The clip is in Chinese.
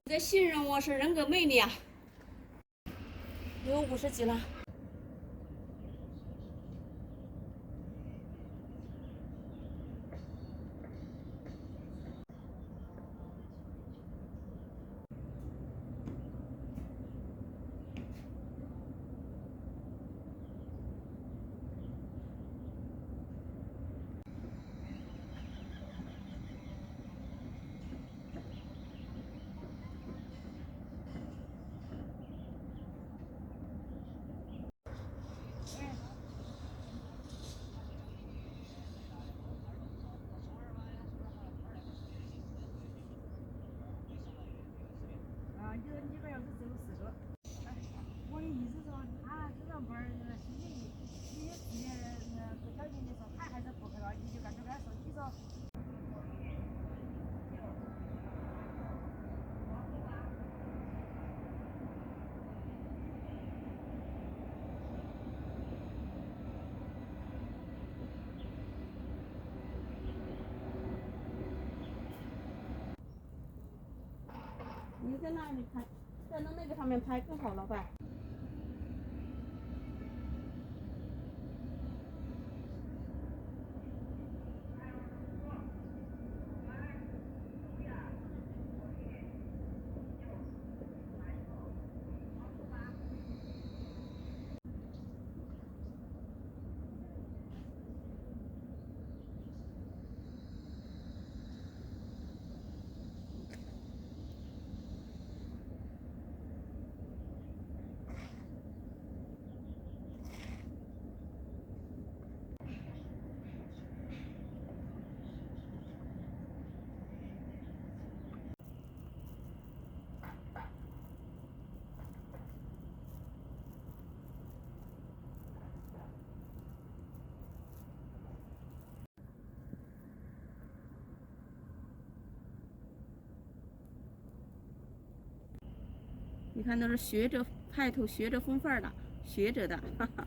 这信任我是人格魅力啊，有50几了。你这样子只有4个。我的意思说，他这个班儿星期一，你自己不小心的说，他还是不去了，你就干脆跟他说，你说。你在哪里拍？在那个上面拍更好了吧？你看都是学者派头、学者风范的，学者的，哈哈。